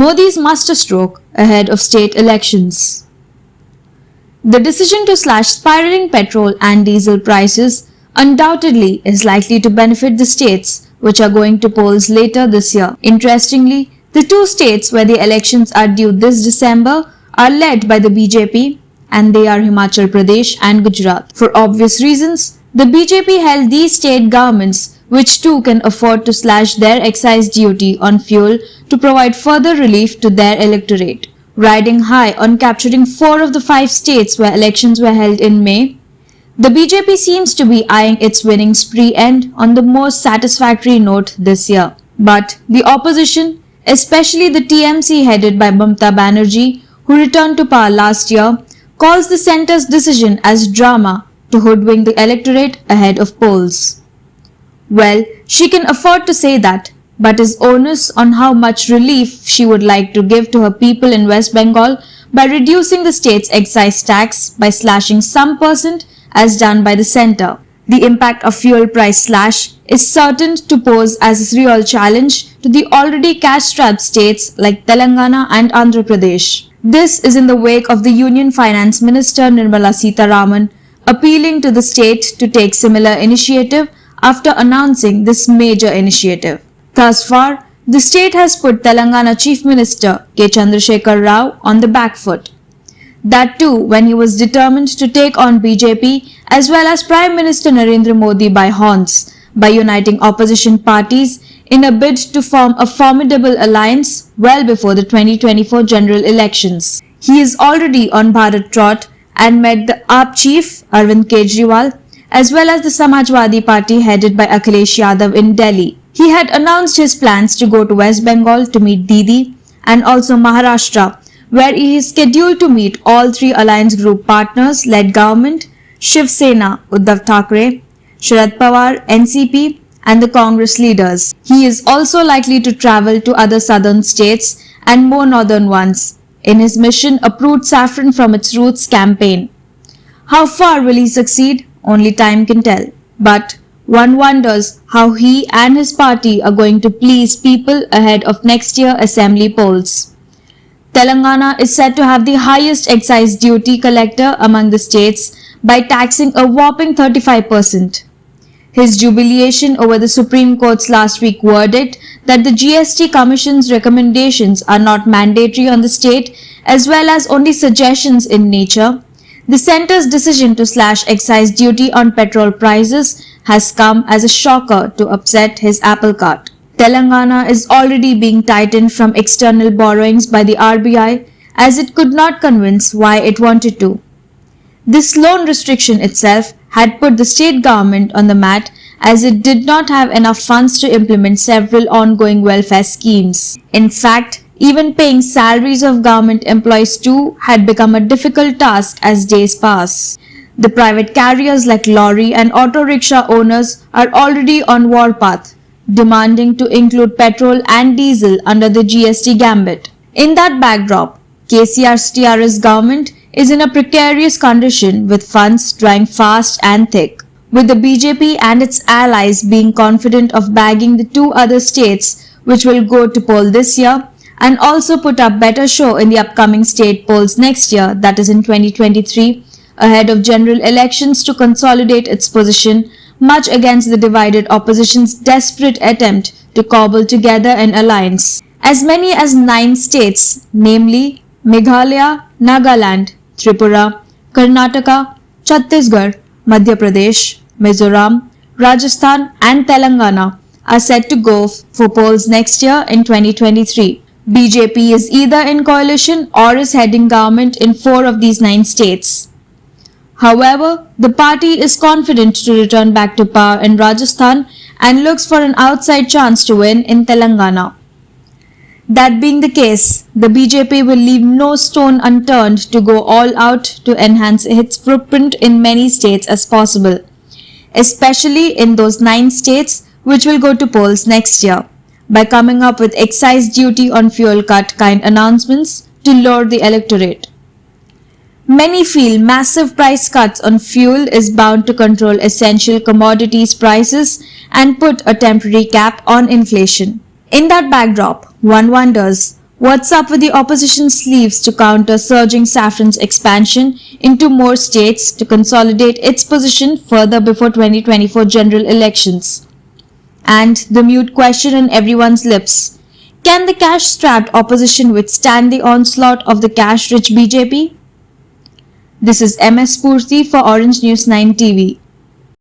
Modi's masterstroke ahead of state elections. The decision to slash spiraling petrol and diesel prices undoubtedly is likely to benefit the states which are going to polls later this year. Interestingly, the two states where the elections are due this December are led by the BJP, and they are Himachal Pradesh and Gujarat. For obvious reasons, the BJP held these state governments, which too can afford to slash their excise duty on fuel to provide further relief to their electorate. Riding high on capturing 4 of the 5 states where elections were held in May, the BJP seems to be eyeing its winning spree end on the most satisfactory note this year. But the opposition, especially the TMC headed by Mamata Banerjee, who returned to power last year, calls the centre's decision as drama to hoodwink the electorate ahead of polls. Well, she can afford to say that, but is onus on how much relief she would like to give to her people in West Bengal by reducing the state's excise tax by slashing some percent as done by the centre. The impact of fuel price slash is certain to pose as a real challenge to the already cash-strapped states like Telangana and Andhra Pradesh. This is in the wake of the Union Finance Minister Nirmala Sitharaman appealing to the state to take similar initiative after announcing this major initiative. Thus far, the state has put Telangana Chief Minister K. Chandrasekhar Rao on the back foot. That too when he was determined to take on BJP as well as Prime Minister Narendra Modi by horns by uniting opposition parties in a bid to form a formidable alliance well before the 2024 general elections. He is already on Bharat trot and met the AAP chief Arvind Kejriwal as well as the Samajwadi Party headed by Akhilesh Yadav in Delhi. He had announced his plans to go to West Bengal to meet Didi and also Maharashtra, where he is scheduled to meet all 3 alliance group partners led government, Shiv Sena, Uddhav Thackeray, Sharad Pawar, NCP and the Congress leaders. He is also likely to travel to other southern states and more northern ones in his mission Uproot Saffron from its Roots campaign. How far will he succeed? Only time can tell. But one wonders how he and his party are going to please people ahead of next year assembly polls. Telangana is said to have the highest excise duty collector among the states by taxing a whopping 35%. His jubilation over the Supreme Court's last week verdict that the GST Commission's recommendations are not mandatory on the state as well as only suggestions in nature, the centre's decision to slash excise duty on petrol prices has come as a shocker to upset his apple cart. Telangana is already being tightened from external borrowings by the RBI as it could not convince why it wanted to. This loan restriction itself had put the state government on the mat as it did not have enough funds to implement several ongoing welfare schemes. In fact, even paying salaries of government employees too had become a difficult task as days pass. The private carriers like lorry and auto rickshaw owners are already on warpath, demanding to include petrol and diesel under the GST gambit. In that backdrop, KCR's TRS government is in a precarious condition with funds drying fast and thick. With the BJP and its allies being confident of bagging the 2 other states which will go to poll this year and also put up better show in the upcoming state polls next year, that is in 2023, ahead of general elections to consolidate its position, much against the divided opposition's desperate attempt to cobble together an alliance. As many as 9 states, namely Meghalaya, Nagaland, Tripura, Karnataka, Chhattisgarh, Madhya Pradesh, Mizoram, Rajasthan and Telangana are set to go for polls next year in 2023. BJP is either in coalition or is heading government in 4 of these 9 states. However, the party is confident to return back to power in Rajasthan and looks for an outside chance to win in Telangana. That being the case, the BJP will leave no stone unturned to go all out to enhance its footprint in many states as possible, especially in those 9 states which will go to polls next year, by coming up with excise duty on fuel cut kind announcements to lure the electorate. Many feel massive price cuts on fuel is bound to control essential commodities prices and put a temporary cap on inflation. In that backdrop, one wonders What's up with the opposition sleeves to counter surging saffron's expansion into more states to consolidate its position further before 2024 general elections? And the mute question on everyone's lips: can the cash-strapped opposition withstand the onslaught of the cash-rich BJP? This is MS Purti for Orange News 9 TV.